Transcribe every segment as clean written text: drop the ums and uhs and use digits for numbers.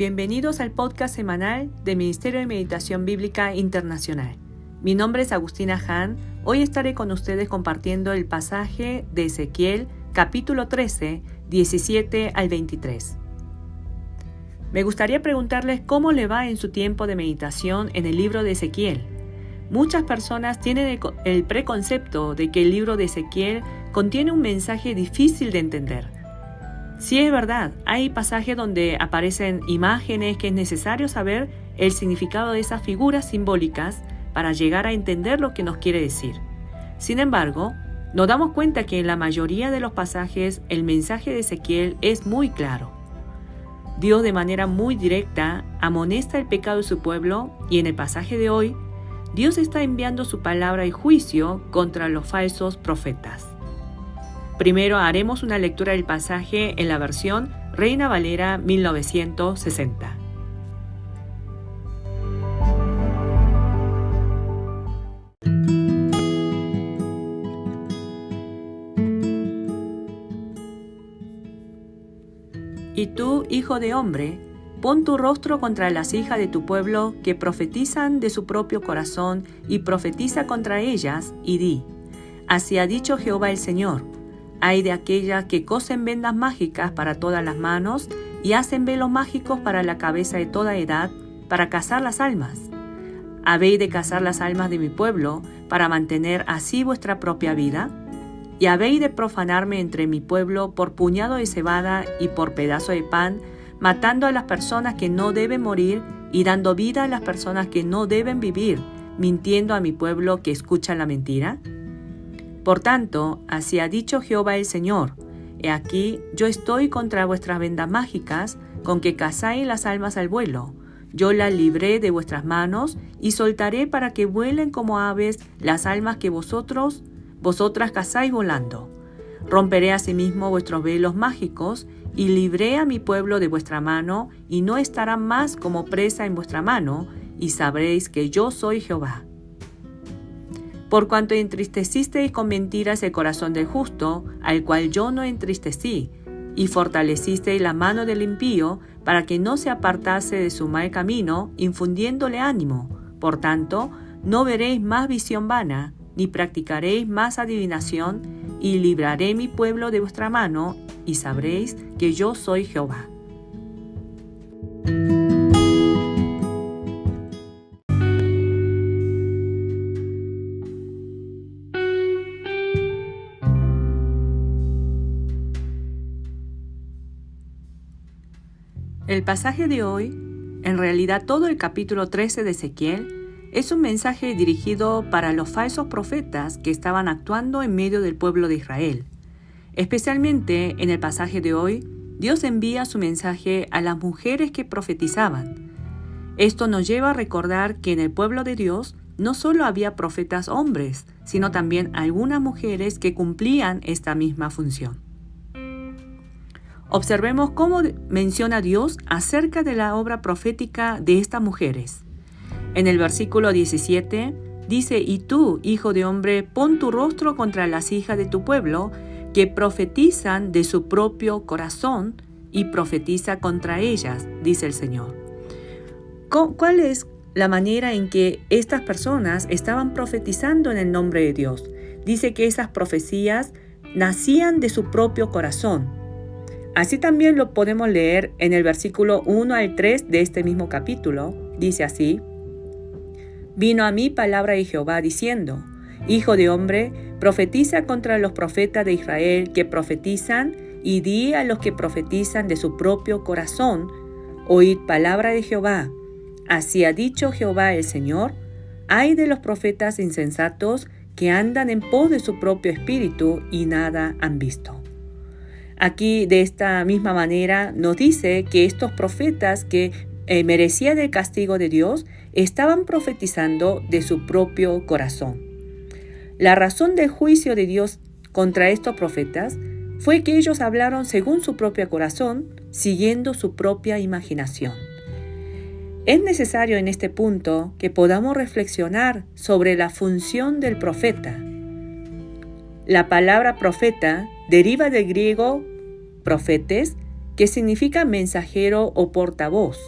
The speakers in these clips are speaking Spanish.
bienvenidos al podcast semanal del Ministerio de Meditación Bíblica Internacional. Mi nombre es Agustina Han. Hoy estaré con ustedes compartiendo el pasaje de Ezequiel, capítulo 13, 17 al 23. Me gustaría preguntarles cómo le va en su tiempo de meditación en el libro de Ezequiel. Muchas personas tienen el preconcepto de que el libro de Ezequiel contiene un mensaje difícil de entender. Sí, es verdad, hay pasajes donde aparecen imágenes que es necesario saber el significado de esas figuras simbólicas para llegar a entender lo que nos quiere decir. Sin embargo, nos damos cuenta que en la mayoría de los pasajes el mensaje de Ezequiel es muy claro. Dios de manera muy directa amonesta el pecado de su pueblo y en el pasaje de hoy, Dios está enviando su palabra y juicio contra los falsos profetas. Primero haremos una lectura del pasaje en la versión Reina Valera 1960. Y tú, hijo de hombre, pon tu rostro contra las hijas de tu pueblo que profetizan de su propio corazón y profetiza contra ellas y di: así ha dicho Jehová el Señor. Hay de aquellas que cosen vendas mágicas para todas las manos y hacen velos mágicos para la cabeza de toda edad, para cazar las almas. ¿Habéis de cazar las almas de mi pueblo para mantener así vuestra propia vida? ¿Y habéis de profanarme entre mi pueblo por puñado de cebada y por pedazo de pan, matando a las personas que no deben morir y dando vida a las personas que no deben vivir, mintiendo a mi pueblo que escucha la mentira? Por tanto, así ha dicho Jehová el Señor: he aquí, yo estoy contra vuestras vendas mágicas, con que cazáis las almas al vuelo. Yo las libré de vuestras manos, y soltaré para que vuelen como aves las almas que vosotras cazáis volando. Romperé asimismo vuestros velos mágicos, y libré a mi pueblo de vuestra mano, y no estarán más como presa en vuestra mano, y sabréis que yo soy Jehová. Por cuanto entristecisteis con mentiras el corazón del justo, al cual yo no entristecí, y fortalecisteis la mano del impío, para que no se apartase de su mal camino, infundiéndole ánimo. Por tanto, no veréis más visión vana, ni practicaréis más adivinación, y libraré mi pueblo de vuestra mano, y sabréis que yo soy Jehová. El pasaje de hoy, en realidad todo el capítulo 13 de Ezequiel, es un mensaje dirigido para los falsos profetas que estaban actuando en medio del pueblo de Israel. Especialmente en el pasaje de hoy, Dios envía su mensaje a las mujeres que profetizaban. Esto nos lleva a recordar que en el pueblo de Dios no solo había profetas hombres, sino también algunas mujeres que cumplían esta misma función. Observemos cómo menciona Dios acerca de la obra profética de estas mujeres. En el versículo 17 dice: y tú, hijo de hombre, pon tu rostro contra las hijas de tu pueblo, que profetizan de su propio corazón, y profetiza contra ellas, dice el Señor. ¿Cuál es la manera en que estas personas estaban profetizando en el nombre de Dios? Dice que esas profecías nacían de su propio corazón. Así también lo podemos leer en el versículo 1 al 3 de este mismo capítulo. Dice así: vino a mí palabra de Jehová diciendo: hijo de hombre, profetiza contra los profetas de Israel que profetizan, y di a los que profetizan de su propio corazón: oíd palabra de Jehová. Así ha dicho Jehová el Señor: ay de los profetas insensatos que andan en pos de su propio espíritu y nada han visto. Aquí, de esta misma manera, nos dice que estos profetas que merecían el castigo de Dios estaban profetizando de su propio corazón. La razón del juicio de Dios contra estos profetas fue que ellos hablaron según su propio corazón, siguiendo su propia imaginación. Es necesario en este punto que podamos reflexionar sobre la función del profeta. La palabra profeta deriva del griego profetes, que significa mensajero o portavoz.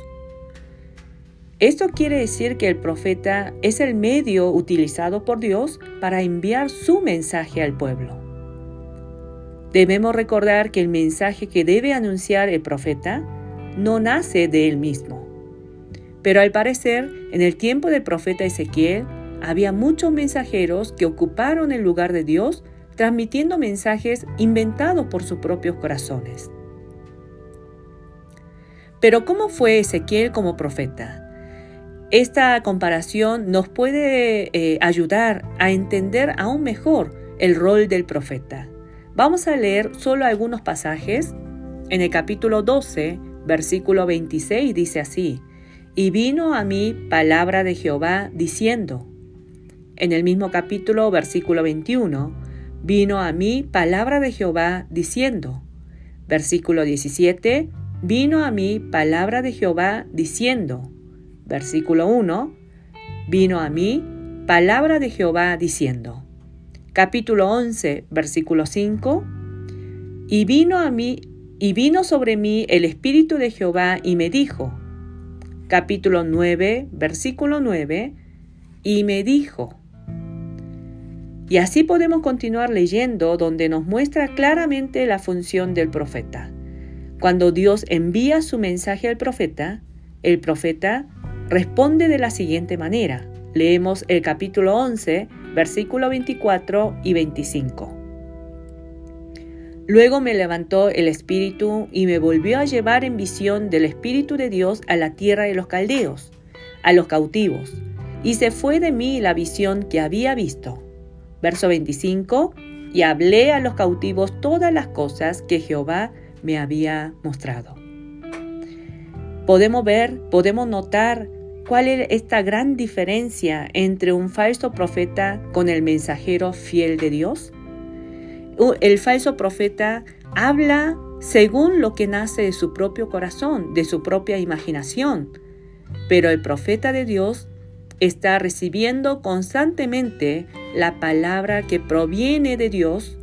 Esto quiere decir que el profeta es el medio utilizado por Dios para enviar su mensaje al pueblo. Debemos recordar que el mensaje que debe anunciar el profeta no nace de él mismo. Pero al parecer, en el tiempo del profeta Ezequiel, había muchos mensajeros que ocuparon el lugar de Dios, transmitiendo mensajes inventados por sus propios corazones. Pero ¿cómo fue Ezequiel como profeta? Esta comparación nos puede ayudar a entender aún mejor el rol del profeta. Vamos a leer solo algunos pasajes. En el capítulo 12, versículo 26 dice así: «Y vino a mí palabra de Jehová diciendo». En el mismo capítulo, versículo 21, «Vino a mí palabra de Jehová diciendo». Versículo 17, «Vino a mí palabra de Jehová diciendo». Versículo 1, «Vino a mí palabra de Jehová diciendo». Capítulo 11, versículo 5, «Y vino sobre mí el Espíritu de Jehová y me dijo». Capítulo 9, versículo 9, «Y me dijo». Y así podemos continuar leyendo, donde nos muestra claramente la función del profeta. Cuando Dios envía su mensaje al profeta, el profeta responde de la siguiente manera. Leemos el capítulo 11, versículo 24 y 25. «Luego me levantó el Espíritu y me volvió a llevar en visión del Espíritu de Dios a la tierra de los caldeos, a los cautivos, y se fue de mí la visión que había visto». Verso 25, «Y hablé a los cautivos todas las cosas que Jehová me había mostrado». Podemos notar cuál es esta gran diferencia entre un falso profeta con el mensajero fiel de Dios. El falso profeta habla según lo que nace de su propio corazón, de su propia imaginación, pero el profeta de Dios está recibiendo constantemente la palabra que proviene de Dios,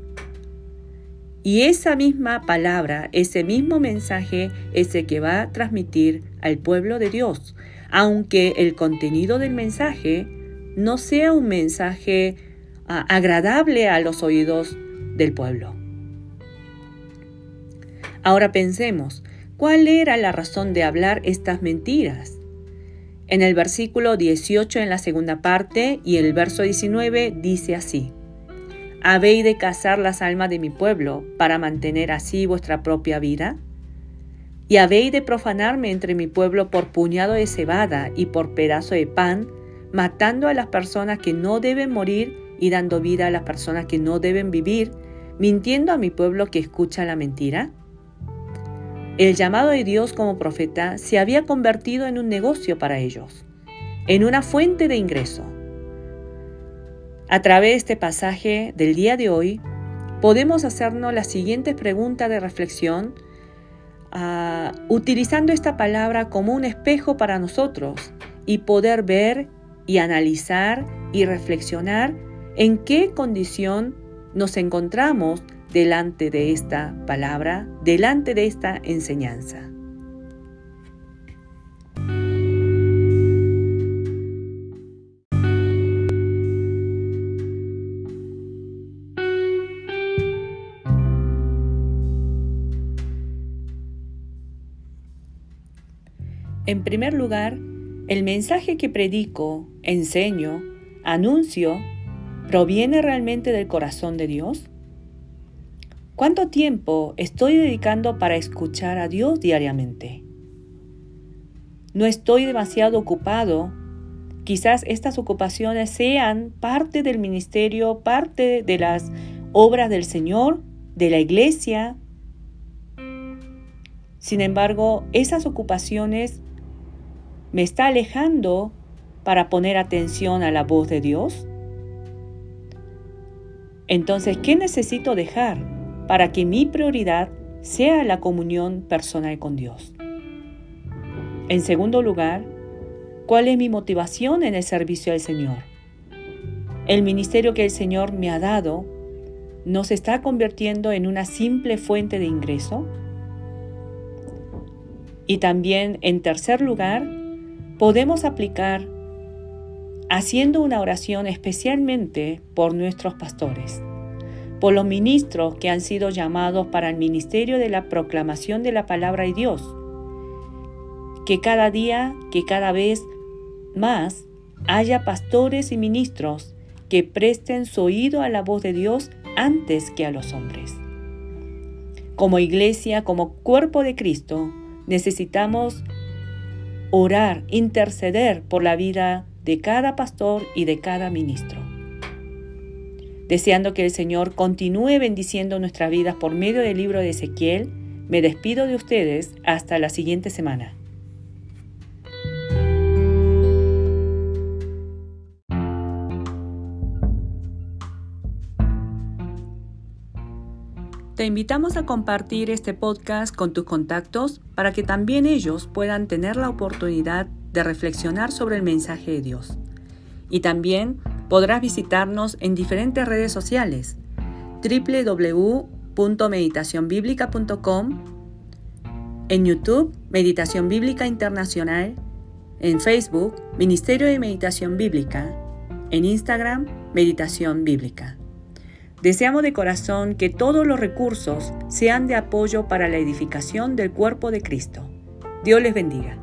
y esa misma palabra, ese mismo mensaje es el que va a transmitir al pueblo de Dios, aunque el contenido del mensaje no sea un mensaje agradable a los oídos del pueblo. Ahora pensemos, ¿cuál era la razón de hablar estas mentiras? En el versículo 18 en la segunda parte y el verso 19 dice así: «¿Habéis de cazar las almas de mi pueblo para mantener así vuestra propia vida? ¿Y habéis de profanarme entre mi pueblo por puñado de cebada y por pedazo de pan, matando a las personas que no deben morir y dando vida a las personas que no deben vivir, mintiendo a mi pueblo que escucha la mentira?» El llamado de Dios como profeta se había convertido en un negocio para ellos, en una fuente de ingreso. A través de este pasaje del día de hoy, podemos hacernos las siguientes preguntas de reflexión, utilizando esta palabra como un espejo para nosotros y poder ver y analizar y reflexionar en qué condición nos encontramos delante de esta palabra, delante de esta enseñanza. En primer lugar, el mensaje que predico, enseño, anuncio, ¿proviene realmente del corazón de Dios? ¿Cuánto tiempo estoy dedicando para escuchar a Dios diariamente? ¿No estoy demasiado ocupado? Quizás estas ocupaciones sean parte del ministerio, parte de las obras del Señor, de la iglesia. Sin embargo, esas ocupaciones me está alejando para poner atención a la voz de Dios. Entonces, ¿qué necesito dejar para que mi prioridad sea la comunión personal con Dios? En segundo lugar, ¿cuál es mi motivación en el servicio al Señor? ¿El ministerio que el Señor me ha dado no se está convirtiendo en una simple fuente de ingreso? Y también, en tercer lugar, podemos aplicar haciendo una oración especialmente por nuestros pastores, por los ministros que han sido llamados para el ministerio de la proclamación de la palabra de Dios. Que cada día, que cada vez más, haya pastores y ministros que presten su oído a la voz de Dios antes que a los hombres. Como iglesia, como cuerpo de Cristo, necesitamos orar, interceder por la vida de cada pastor y de cada ministro. Deseando que el Señor continúe bendiciendo nuestras vidas por medio del libro de Ezequiel, me despido de ustedes hasta la siguiente semana. Te invitamos a compartir este podcast con tus contactos para que también ellos puedan tener la oportunidad de reflexionar sobre el mensaje de Dios. Y también podrás visitarnos en diferentes redes sociales: www.meditacionbiblica.com, en YouTube, Meditación Bíblica Internacional, en Facebook, Ministerio de Meditación Bíblica, en Instagram, Meditación Bíblica. Deseamos de corazón que todos los recursos sean de apoyo para la edificación del cuerpo de Cristo. Dios les bendiga.